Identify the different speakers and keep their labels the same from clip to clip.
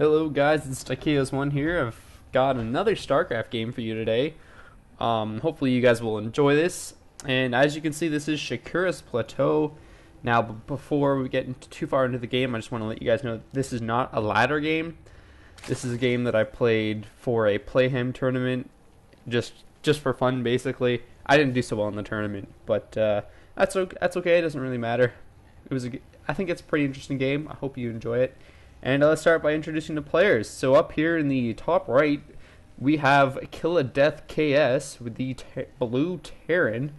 Speaker 1: Hello guys, it's DikaiosOne here. I've got another StarCraft game for you today. Hopefully you guys will enjoy this. And as you can see, this is Shakura's Plateau. Now, before we get too far into the game, I just want to let you guys know that this is not a ladder game. This is a game that I played for a Playhim tournament, just for fun, basically. I didn't do so well in the tournament, but that's okay. It doesn't really matter. I think it's a pretty interesting game. I hope you enjoy it. And let's start by introducing the players. So up here in the top right, we have KilladeathKS with the blue Terran.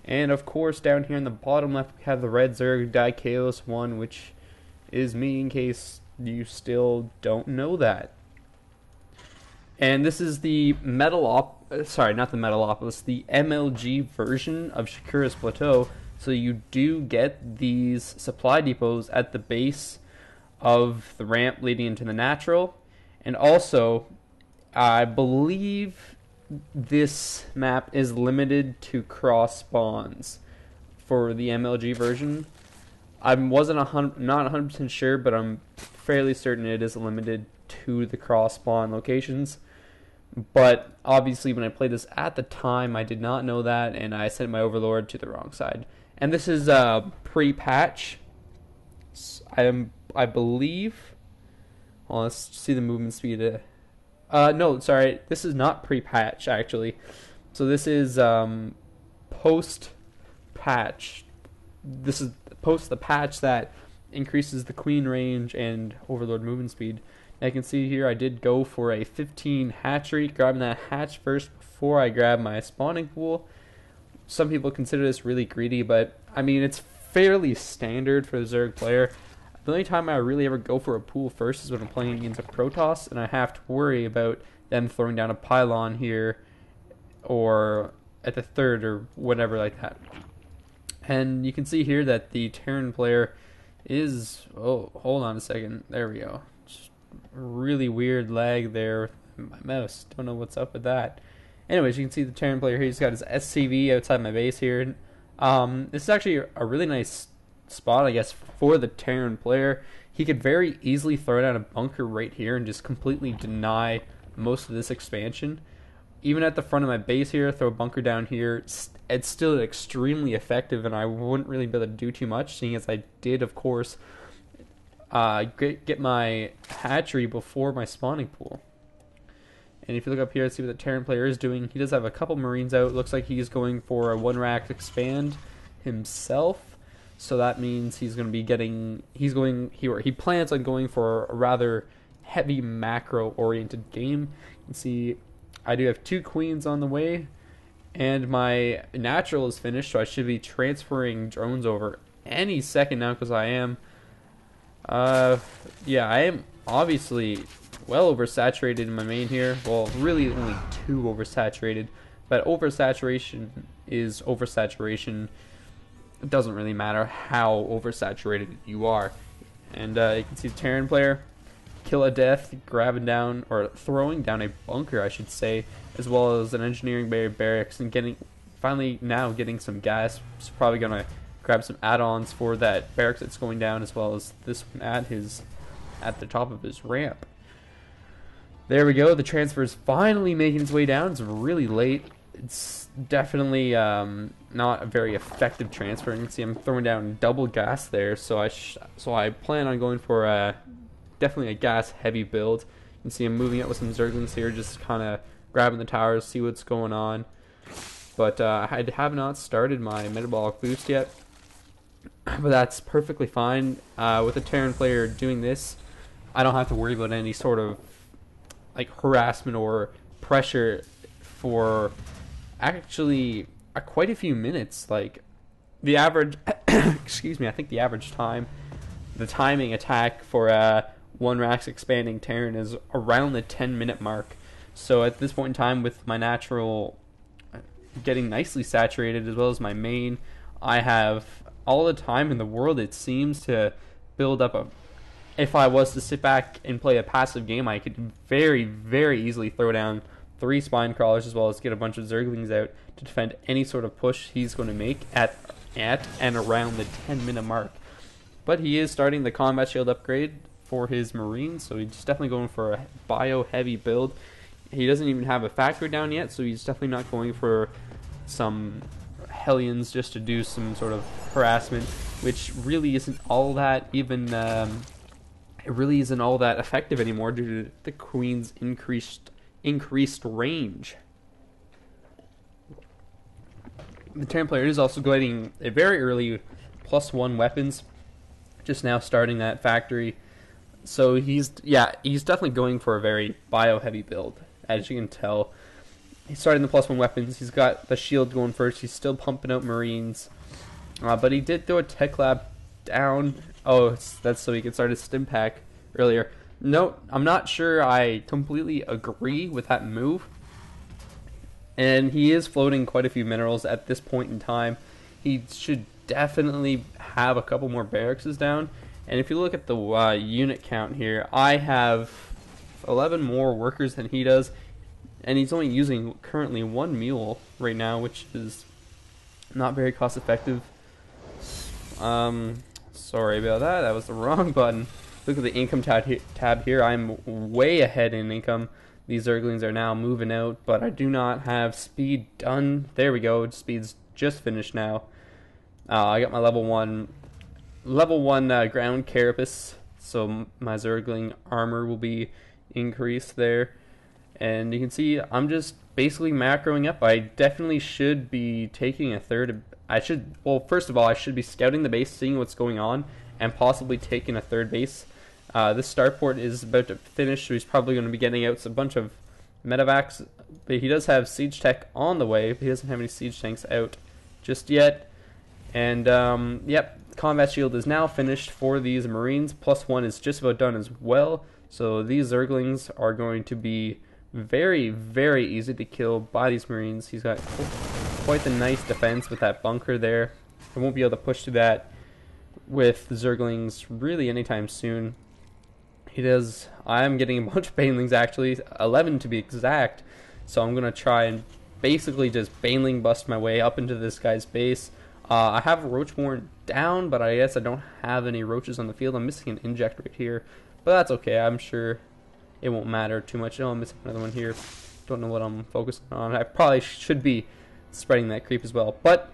Speaker 1: And of course, down here in the bottom left, we have the red Zerg DikaiosOne, which is me in case you still don't know that. And this is the the MLG version of Shakura's Plateau. So you do get these supply depots at the base of the ramp leading into the natural. And also, I believe this map is limited to cross spawns for the MLG version. I wasn't not 100% sure, but I'm fairly certain it is limited to the cross spawn locations. But obviously when I played this at the time, I did not know that, and I sent my overlord to the wrong side. And this is pre-patch. I believe. Well, let's see the movement speed. No, sorry, this is not pre-patch actually. So this is post-patch. This is post the patch that increases the queen range and overlord movement speed. And I can see here I did go for a 15 hatchery, grabbing that hatch first before I grab my spawning pool. Some people consider this really greedy, but I mean it's fairly standard for the Zerg player. The only time I really ever go for a pool first is when I'm playing against a Protoss, and I have to worry about them throwing down a pylon here, or at the third, or whatever like that. And you can see here that the Terran player is... Oh, hold on a second. There we go. Just really weird lag there with my mouse. Don't know what's up with that. Anyways, you can see the Terran player here. He's got his SCV outside my base here. This is actually a really nice spot, I guess, for the Terran player. He could very easily throw down a bunker right here and just completely deny most of this expansion. Even at the front of my base here, throw a bunker down here. It's still extremely effective, and I wouldn't really be able to do too much, seeing as I did, of course, get my hatchery before my spawning pool. And if you look up here, see what the Terran player is doing. He does have a couple Marines out. Looks like he's going for a 1-rack expand himself. So that means he's going to be getting, he plans on going for a rather heavy macro-oriented game. You can see I do have 2 queens on the way, and my natural is finished, so I should be transferring drones over any second now, because I am, yeah, I am obviously well oversaturated in my main here. Well, really only 2 oversaturated, but oversaturation is oversaturation. It doesn't really matter how oversaturated you are. And you can see the Terran player, Killadeath, grabbing down, or throwing down a bunker, I should say, as well as an engineering barracks, and finally now getting some gas. He's probably going to grab some add-ons for that barracks that's going down, as well as this one at the top of his ramp. There we go. The transfer is finally making its way down. It's really late. It's definitely not a very effective transfer. You can see I'm throwing down double gas there, so I plan on going for definitely a gas heavy build. You can see I'm moving up with some Zerglings here, just kind of grabbing the towers, see what's going on. But I have not started my metabolic boost yet, but that's perfectly fine. With a Terran player doing this, I don't have to worry about any sort of like harassment or pressure for actually quite a few minutes. Like the average excuse me, I think the average timing attack for 1-rack expanding Terran is around the 10-minute mark. So at this point in time, with my natural getting nicely saturated, as well as my main, I have all the time in the world, it seems, to build up if I was to sit back and play a passive game, I could very, very easily throw down 3 spine crawlers, as well as get a bunch of Zerglings out to defend any sort of push he's going to make at and around the 10-minute mark. But he is starting the combat shield upgrade for his Marines, so he's definitely going for a bio-heavy build. He doesn't even have a factory down yet, so he's definitely not going for some Hellions just to do some sort of harassment, which really isn't all that even it really isn't all that effective anymore due to the Queen's increased range. The Terran player is also getting a very early +1 weapons, just now starting that factory. So he's definitely going for a very bio-heavy build, as you can tell. He's starting the +1 weapons. He's got the shield going first. He's still pumping out Marines. But he did throw a tech lab down. Oh, that's so he could start his stim pack earlier. No, I'm not sure I completely agree with that move. And he is floating quite a few minerals at this point in time. He should definitely have a couple more barracks down. And if you look at the unit count here, I have 11 more workers than he does. And he's only using currently 1 mule right now, which is not very cost effective. Sorry about that. That was the wrong button. Look at the income tab here. I'm way ahead in income. These Zerglings are now moving out, but I do not have speed done. There we go. Speed's just finished now. I got my level 1 ground carapace, so my Zergling armor will be increased there. And you can see I'm just basically macroing up. I definitely should be taking a third. First of all, I should be scouting the base, seeing what's going on, and possibly taking a third base. This starport is about to finish, so he's probably going to be getting out a bunch of medevacs. But he does have siege tech on the way, but he doesn't have any siege tanks out just yet. And yep, combat shield is now finished for these Marines. +1 is just about done as well. So these Zerglings are going to be very, very easy to kill by these Marines. He's got quite the nice defense with that bunker there. I won't be able to push through that with the Zerglings really anytime soon. I'm getting a bunch of banelings actually, 11 to be exact. So I'm going to try and basically just baneling bust my way up into this guy's base. I have Roachborn down, but I guess I don't have any roaches on the field. I'm missing an inject right here, but that's okay. I'm sure it won't matter too much. Oh, I'm missing another one here. Don't know what I'm focusing on. I probably should be spreading that creep as well. But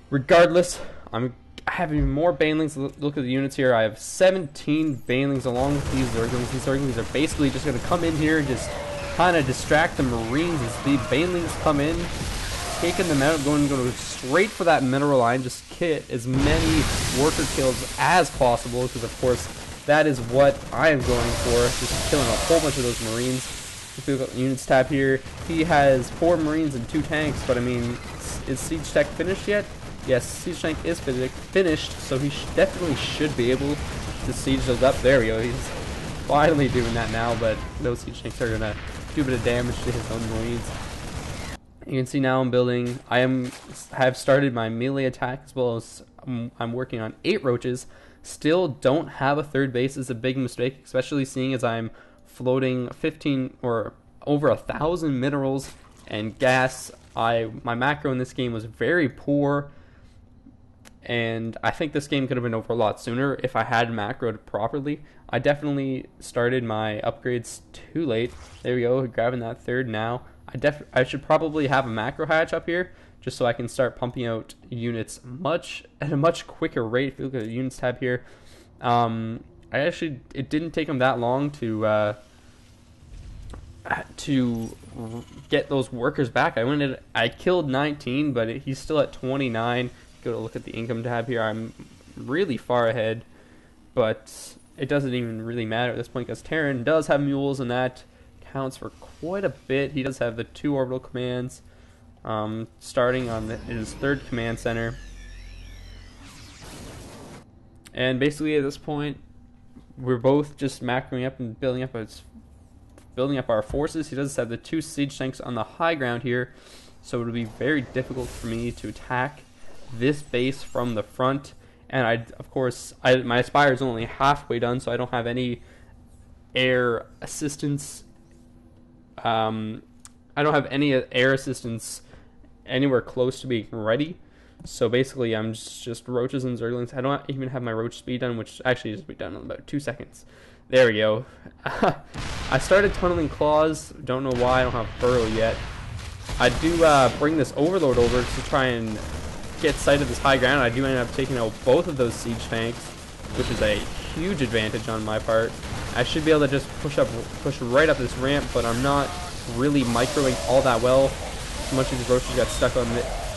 Speaker 1: regardless, I have even more banelings. Look at the units here. I have 17 banelings along with these Zerglings. These Zerglings are basically just going to come in here and just kind of distract the Marines as the banelings come in, taking them out, going straight for that mineral line, just hit as many worker kills as possible, because of course that is what I am going for, just killing a whole bunch of those Marines. If you look at the units tab here, he has 4 Marines and 2 tanks, but I mean, is siege tech finished yet? Yes, siege tank is finished, so he definitely should be able to siege those up. There we go, he's finally doing that now, but those siege tanks are going to do a bit of damage to his own Marines. You can see now I'm building, I have started my melee attack, as well as I'm working on 8 roaches. Still don't have a third base is a big mistake, especially seeing as I'm floating 15 or over 1,000 minerals and gas. My macro in this game was very poor, and I think this game could have been over a lot sooner if I had macroed properly. I definitely started my upgrades too late. There we go, grabbing that third now. I should probably have a macro hatch up here, just so I can start pumping out units at a much quicker rate. If you look at the units tab here, it didn't take them that long to get those workers back. I killed 19, but he's still at 29. Go to look at the income tab here. I'm really far ahead, but it doesn't even really matter at this point, because Terran does have mules, and that counts for quite a bit. He does have the 2 orbital commands, starting on his 3rd command center. And basically at this point, we're both just macroing up and building up our forces. He does have the 2 siege tanks on the high ground here, so it'll be very difficult for me to attack this base from the front. And of course, my Spire is only halfway done, so I don't have any air assistance. I don't have any air assistance anywhere close to being ready. So basically, I'm just roaches and zerglings. I don't even have my roach speed done, which actually just be done in about 2 seconds. There we go. I started tunneling claws. Don't know why I don't have burrow yet. I do bring this overload over to try and get sight of this high ground. I do end up taking out both of those siege tanks, which is a huge advantage on my part. I should be able to just push right up this ramp, but I'm not really microing all that well. So much of these roaches got stuck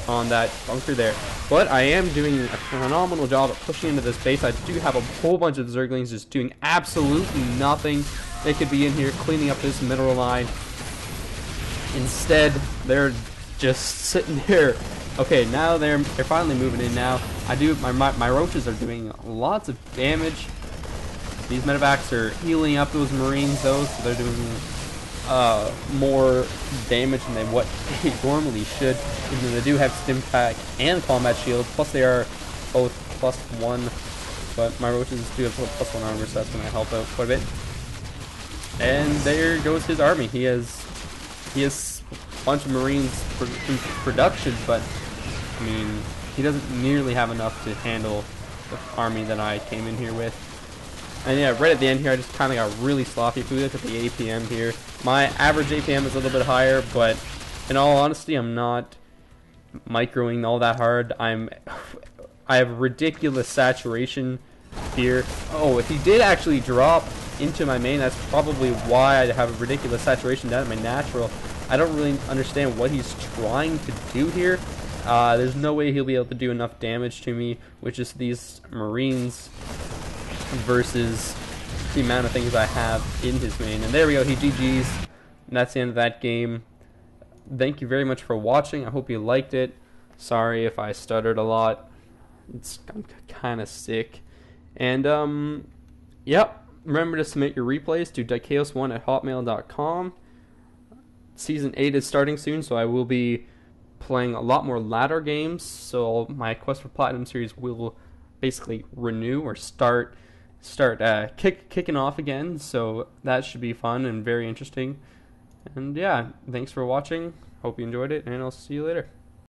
Speaker 1: on that bunker there. But I am doing a phenomenal job at pushing into this base. I do have a whole bunch of zerglings just doing absolutely nothing. They could be in here cleaning up this mineral line. Instead, they're just sitting there. Okay, now they're finally moving in now. My roaches are doing lots of damage. These medevacs are healing up those marines though, so they're doing more damage than what they normally should. Even though they do have stim pack and combat shield, plus they are both +1. But my roaches do have +1 armor, so that's going to help out quite a bit. And there goes his army. He has a bunch of marines in production, but I mean, he doesn't nearly have enough to handle the army that I came in here with. And yeah, right at the end here, I just kind of got really sloppy. If we look at the APM here, my average APM is a little bit higher, but in all honesty, I'm not microing all that hard. I have ridiculous saturation here. Oh, if he did actually drop into my main, that's probably why I have a ridiculous saturation down at my natural. I don't really understand what he's trying to do here. There's no way he'll be able to do enough damage to me with just these marines versus the amount of things I have in his main. And there we go, he GG's. And that's the end of that game. Thank you very much for watching. I hope you liked it. Sorry if I stuttered a lot. I'm kind of sick. And yep, remember to submit your replays to DikaiosOne@hotmail.com. Season 8 is starting soon, so I will be playing a lot more ladder games. So my Quest for Platinum series will basically renew or start kicking off again. So that should be fun and very interesting. And yeah, thanks for watching. Hope you enjoyed it, and I'll see you later.